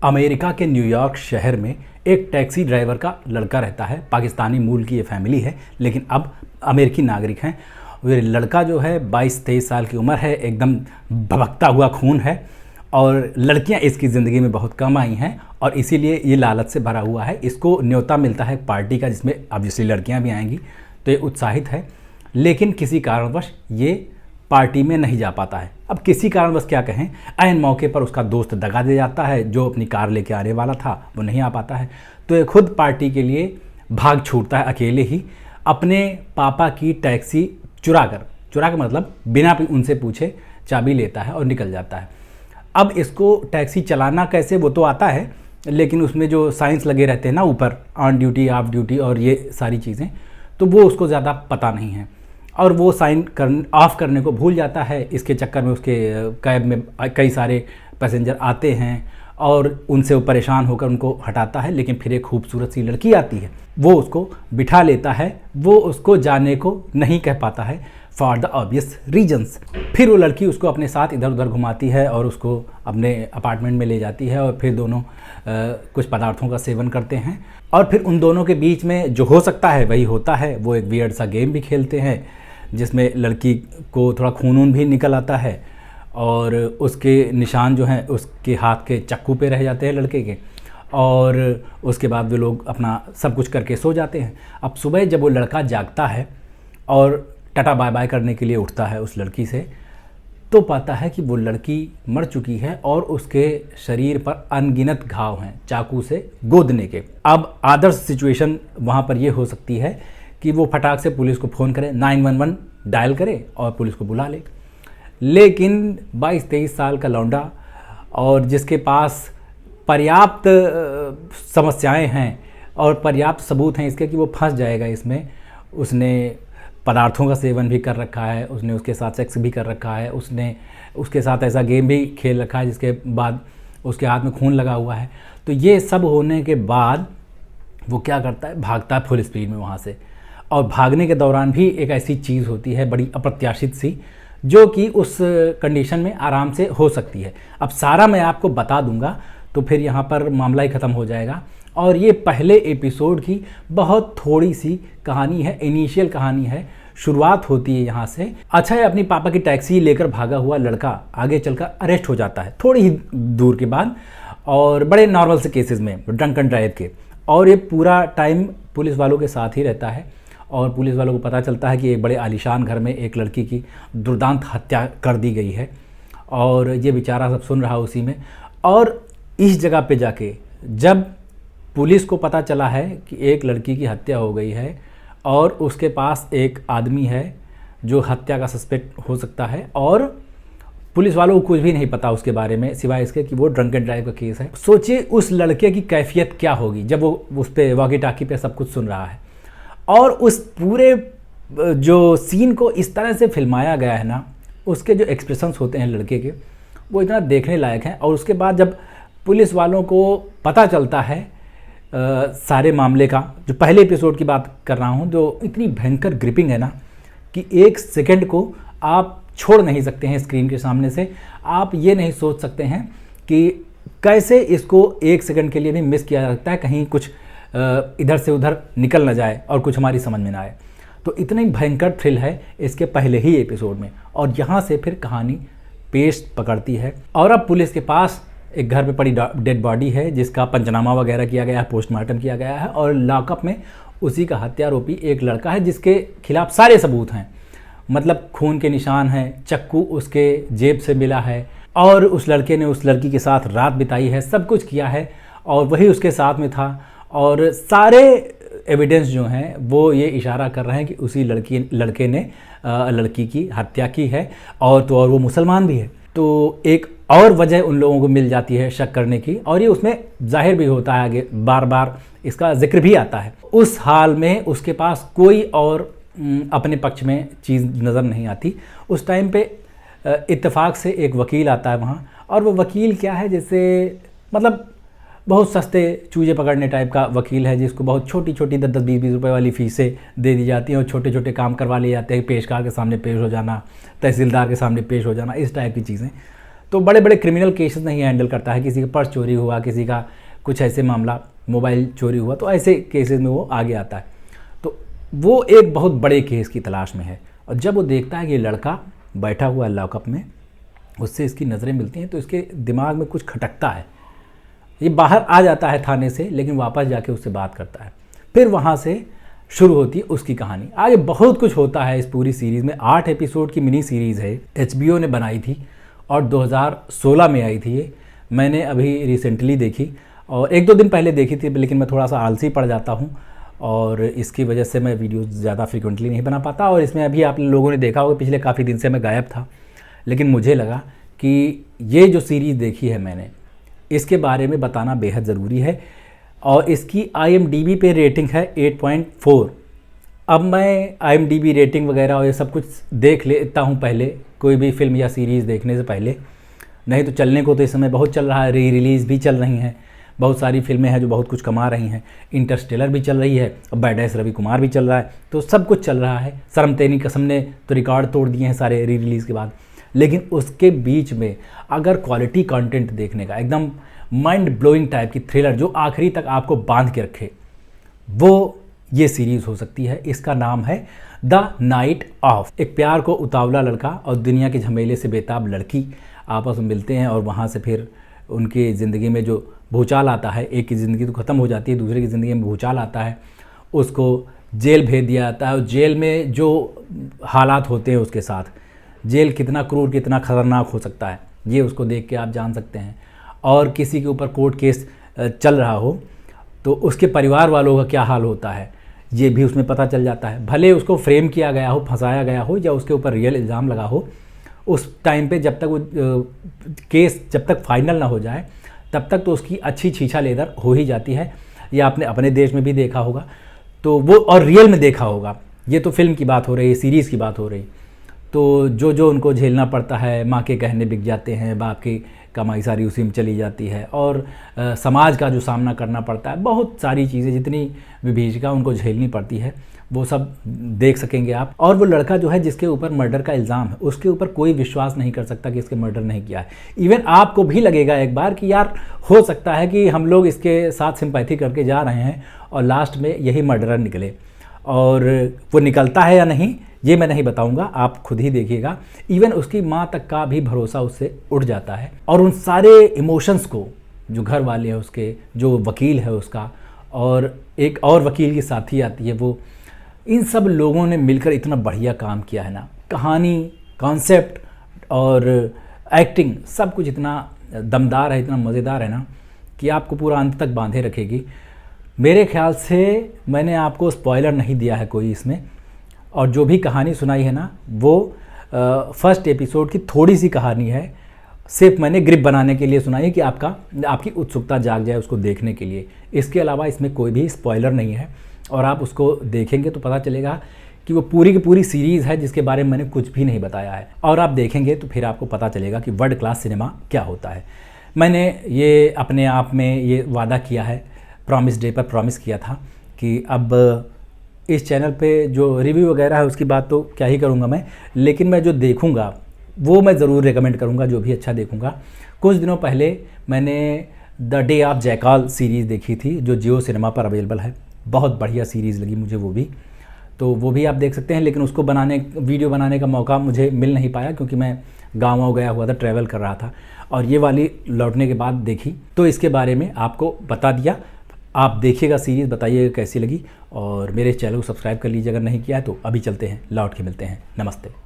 America के New York शहर में एक टैक्सी ड्राइवर का लड़का रहता है। पाकिस्तानी मूल की ये फैमिली है, लेकिन अब अमेरिकी नागरिक हैं। ये लड़का जो है 22-23 साल की उम्र है, एकदम भभकता हुआ खून है और लड़कियां इसकी ज़िंदगी में बहुत कम आई हैं और इसीलिए ये लालच से भरा हुआ है। इसको न्योता मिलता है पार्टी का, जिसमें ऑब्वियसली लड़कियां भी आएंगी, तो ये उत्साहित है, लेकिन किसी कारणवश ये पार्टी में नहीं जा पाता है। अब किसी कारणवश क्या कहें, ऐन मौके पर उसका दोस्त दगा दे जाता है, जो अपनी कार लेके आने वाला था वो नहीं आ पाता है, तो ये खुद पार्टी के लिए भाग छूटता है अकेले ही। अपने पापा की टैक्सी चुरा कर मतलब बिना उनसे पूछे चाबी लेता है और निकल जाता है। अब इसको टैक्सी चलाना कैसे वो तो आता है, लेकिन उसमें जो साइंस लगे रहते हैं ना ऊपर, ऑन ड्यूटी ऑफ ड्यूटी और ये सारी चीज़ें, तो वो उसको ज़्यादा पता नहीं है और वो ऑफ़ करने को भूल जाता है। इसके चक्कर में उसके कैब में कई सारे पैसेंजर आते हैं और उनसे वो परेशान होकर उनको हटाता है, लेकिन फिर एक खूबसूरत सी लड़की आती है, वो उसको बिठा लेता है। वो उसको जाने को नहीं कह पाता है फॉर द ऑब्वियस रीजन्स। फिर वो लड़की उसको अपने साथ इधर उधर घुमाती है और उसको अपने अपार्टमेंट में ले जाती है और फिर दोनों कुछ पदार्थों का सेवन करते हैं और फिर उन दोनों के बीच में जो हो सकता है वही होता है। वो एक वियर्ड सा गेम भी खेलते हैं जिसमें लड़की को थोड़ा खून भी निकल आता है और उसके निशान जो हैं उसके हाथ के चक्कू पे रह जाते हैं लड़के के, और उसके बाद वो लोग अपना सब कुछ करके सो जाते हैं। अब सुबह जब वो लड़का जागता है और टाटा बाय बाय करने के लिए उठता है उस लड़की से, तो पाता है कि वो लड़की मर चुकी है और उसके शरीर पर अनगिनत घाव हैं चाकू से गोदने के। अब आदर्श सिचुएशन वहाँ पर ये हो सकती है कि वो फटाक से पुलिस को फ़ोन करे, 911 डायल करे और पुलिस को बुला ले, लेकिन 22-23 साल का लौंडा और जिसके पास पर्याप्त समस्याएं हैं और पर्याप्त सबूत हैं इसके कि वो फंस जाएगा इसमें। उसने पदार्थों का सेवन भी कर रखा है, उसने उसके साथ सेक्स भी कर रखा है, उसने उसके साथ ऐसा गेम भी खेल रखा है जिसके बाद उसके हाथ में खून लगा हुआ है। तो ये सब होने के बाद वो क्या करता है, भागता है फुल स्पीड में वहाँ से। और भागने के दौरान भी एक ऐसी चीज़ होती है बड़ी अप्रत्याशित सी, जो कि उस कंडीशन में आराम से हो सकती है। अब सारा मैं आपको बता दूंगा तो फिर यहाँ पर मामला ही ख़त्म हो जाएगा। और ये पहले एपिसोड की बहुत थोड़ी सी कहानी है, इनिशियल कहानी है, शुरुआत होती है यहाँ से। अच्छा है, अपनी पापा की टैक्सी लेकर भागा हुआ लड़का आगे चलकर अरेस्ट हो जाता है थोड़ी ही दूर के बाद, और बड़े नॉर्मल से केसेस में ड्रंक एंड ड्राइव के, और ये पूरा टाइम पुलिस वालों के साथ ही रहता है। और पुलिस वालों को पता चलता है कि एक बड़े आलीशान घर में एक लड़की की दुर्दांत हत्या कर दी गई है और ये बेचारा सब सुन रहा उसी में। और इस जगह पे जाके जब पुलिस को पता चला है कि एक लड़की की हत्या हो गई है और उसके पास एक आदमी है जो हत्या का सस्पेक्ट हो सकता है, और पुलिस वालों को कुछ भी नहीं पता उसके बारे में सिवाय इसके कि वो ड्रंक एंड ड्राइव का केस है। सोचिए उस लड़के की कैफियत क्या होगी जब वो उस पर वॉकी टाकी पे सब कुछ सुन रहा है। और उस पूरे जो सीन को इस तरह से फिल्माया गया है ना, उसके जो एक्सप्रेशंस होते हैं लड़के के, वो इतना देखने लायक हैं। और उसके बाद जब पुलिस वालों को पता चलता है सारे मामले का, जो पहले एपिसोड की बात कर रहा हूँ, जो इतनी भयंकर ग्रिपिंग है ना कि एक सेकंड को आप छोड़ नहीं सकते हैं स्क्रीन के सामने से। आप ये नहीं सोच सकते हैं कि कैसे इसको एक सेकंड के लिए भी मिस किया जा सकता है, कहीं कुछ इधर से उधर निकल न जाए और कुछ हमारी समझ में ना आए। तो इतनी भयंकर थ्रिल है इसके पहले ही एपिसोड में, और यहाँ से फिर कहानी पेश पकड़ती है। और अब पुलिस के पास एक घर पे पड़ी डेड बॉडी है जिसका पंचनामा वगैरह किया गया है, पोस्टमार्टम किया गया है, और लॉकअप में उसी का हत्यारोपी एक लड़का है जिसके खिलाफ सारे सबूत हैं। मतलब खून के निशान हैं, चक्कू उसके जेब से मिला है और उस लड़के ने उस लड़की के साथ रात बिताई है, सब कुछ किया है और वही उसके साथ में था। और सारे एविडेंस जो हैं वो ये इशारा कर रहे हैं कि उसी लड़के ने लड़की की हत्या की है, और तो और वो मुसलमान भी है। तो एक और वजह उन लोगों को मिल जाती है शक करने की, और ये उसमें जाहिर भी होता है, आगे बार बार इसका जिक्र भी आता है। उस हाल में उसके पास कोई और अपने पक्ष में चीज़ नज़र नहीं आती। उस टाइम पे इत्तेफाक से एक वकील आता है वहाँ, और वो वकील क्या है, जैसे मतलब बहुत सस्ते चूजे पकड़ने टाइप का वकील है, जिसको बहुत छोटी छोटी 10-10, 20-20 रुपए वाली फ़ीसें दे दी जाती हैं और छोटे छोटे काम करवा लिए जाते हैं, पेशकार के सामने पेश हो जाना, तहसीलदार के सामने पेश हो जाना, इस टाइप की चीज़ें। तो बड़े बड़े क्रिमिनल केसेस नहीं हैंडल करता है, किसी का पर्स चोरी हुआ, किसी का कुछ ऐसे मामला, मोबाइल चोरी हुआ, तो ऐसे केसेस में वो आगे आता है। तो वो एक बहुत बड़े केस की तलाश में है, और जब वो देखता है कि ये लड़का बैठा हुआ है लॉकअप में, उससे इसकी नज़रें मिलती हैं, तो इसके दिमाग में कुछ खटकता है। ये बाहर आ जाता है थाने से, लेकिन वापस जाके उससे बात करता है। फिर वहाँ से शुरू होती है उसकी कहानी। आगे बहुत कुछ होता है इस पूरी सीरीज़ में। 8 एपिसोड की मिनी सीरीज़ है, HBO ने बनाई थी और 2016 में आई थी ये। मैंने अभी रिसेंटली देखी और 1-2 दिन पहले देखी थी, लेकिन मैं थोड़ा सा आलसी पड़ जाता हूँ और इसकी वजह से मैं वीडियो ज़्यादा फ्रिक्वेंटली नहीं बना पाता। और इसमें अभी आप लोगों ने देखा होगा पिछले काफ़ी दिन से मैं गायब था, लेकिन मुझे लगा कि ये जो सीरीज़ देखी है मैंने, इसके बारे में बताना बेहद ज़रूरी है। और इसकी IMDb पे रेटिंग है 8.4। अब मैं IMDb रेटिंग वगैरह और ये सब कुछ देख लेता हूँ पहले, कोई भी फिल्म या सीरीज़ देखने से पहले। नहीं तो चलने को तो इस समय बहुत चल रहा है, रिलीज़ भी चल रही हैं, बहुत सारी फिल्में हैं जो बहुत कुछ कमा रही हैं। इंटरस्टेलर भी चल रही है, और बैडेस रवि कुमार भी चल रहा है, तो सब कुछ चल रहा है। सरम तेरी कसम ने तो रिकॉर्ड तोड़ दिए हैं सारे रिलीज़ के बाद। लेकिन उसके बीच में अगर क्वालिटी कंटेंट देखने का, एकदम माइंड ब्लोइंग टाइप की थ्रिलर जो आखिरी तक आपको बांध के रखे, वो ये सीरीज़ हो सकती है। इसका नाम है द नाइट ऑफ। एक प्यार को उतावला लड़का और दुनिया के झमेले से बेताब लड़की आपस में मिलते हैं, और वहाँ से फिर उनकी ज़िंदगी में जो भूचाल आता है, एक की ज़िंदगी तो ख़त्म हो जाती है, दूसरे की ज़िंदगी में भूचाल आता है, उसको जेल भेज दिया जाता है। और जेल में जो हालात होते हैं उसके साथ, जेल कितना क्रूर, कितना ख़तरनाक हो सकता है, ये उसको देख के आप जान सकते हैं। और किसी के ऊपर कोर्ट केस चल रहा हो तो उसके परिवार वालों का क्या हाल होता है, ये भी उसमें पता चल जाता है। भले उसको फ्रेम किया गया हो, फंसाया गया हो, या उसके ऊपर रियल इल्ज़ाम लगा हो, उस टाइम पे जब तक वो केस जब तक फाइनल ना हो जाए तब तक तो उसकी अच्छी छीछा लेदर हो ही जाती है। ये आपने अपने देश में भी देखा होगा, तो वो और रियल में देखा होगा। ये तो फिल्म की बात हो रही है, सीरीज़ की बात हो रही। तो जो जो उनको झेलना पड़ता है, माँ के गहने बिक जाते हैं, बाप की कमाई सारी उसी में चली जाती है, और समाज का जो सामना करना पड़ता है, बहुत सारी चीज़ें जितनी विभीषिका उनको झेलनी पड़ती है, वो सब देख सकेंगे आप। और वो लड़का जो है जिसके ऊपर मर्डर का इल्ज़ाम है, उसके ऊपर कोई विश्वास नहीं कर सकता कि इसके मर्डर नहीं किया है। इवन आपको भी लगेगा एक बार कि यार हो सकता है कि हम लोग इसके साथ सिंपैथी करके जा रहे हैं और लास्ट में यही मर्डरर निकले, और वो निकलता है या नहीं ये मैं नहीं बताऊंगा, आप खुद ही देखिएगा। इवन उसकी माँ तक का भी भरोसा उससे उठ जाता है। और उन सारे इमोशंस को जो घर वाले हैं उसके, जो वकील है उसका, और एक और वकील की साथी आती है, वो इन सब लोगों ने मिलकर इतना बढ़िया काम किया है ना। कहानी, कॉन्सेप्ट और एक्टिंग सब कुछ इतना दमदार है, इतना मज़ेदार है ना कि आपको पूरा अंत तक बांधे रखेगी। मेरे ख्याल से मैंने आपको स्पॉइलर नहीं दिया है कोई इसमें, और जो भी कहानी सुनाई है ना वो फर्स्ट एपिसोड की थोड़ी सी कहानी है, सिर्फ मैंने ग्रिप बनाने के लिए सुनाई है कि आपकी उत्सुकता जाग जाए उसको देखने के लिए। इसके अलावा इसमें कोई भी स्पॉइलर नहीं है, और आप उसको देखेंगे तो पता चलेगा कि वो पूरी की पूरी सीरीज़ है जिसके बारे में मैंने कुछ भी नहीं बताया है। और आप देखेंगे तो फिर आपको पता चलेगा कि वर्ल्ड क्लास सिनेमा क्या होता है। मैंने ये अपने आप में ये वादा किया है, प्रॉमिस डे पर प्रॉमिस किया था कि अब इस चैनल पे जो रिव्यू वगैरह है उसकी बात तो क्या ही करूँगा मैं, लेकिन मैं जो देखूँगा वो मैं ज़रूर रेकमेंड करूँगा, जो भी अच्छा देखूँगा। कुछ दिनों पहले मैंने the day of jackal series देखी थी, जो जियो सिनेमा पर अवेलेबल है। बहुत बढ़िया सीरीज़ लगी मुझे वो भी, तो वो भी आप देख सकते हैं। लेकिन उसको वीडियो बनाने का मौका मुझे मिल नहीं पाया, क्योंकि मैं गाँव गया हुआ था, ट्रैवल कर रहा था। और ये वाली लौटने के बाद देखी, तो इसके बारे में आपको बता दिया। आप देखिएगा सीरीज़, बताइएगा कैसी लगी, और मेरे चैनल को सब्सक्राइब कर लीजिए अगर नहीं किया है तो। अभी चलते हैं, लौट के मिलते हैं। नमस्ते।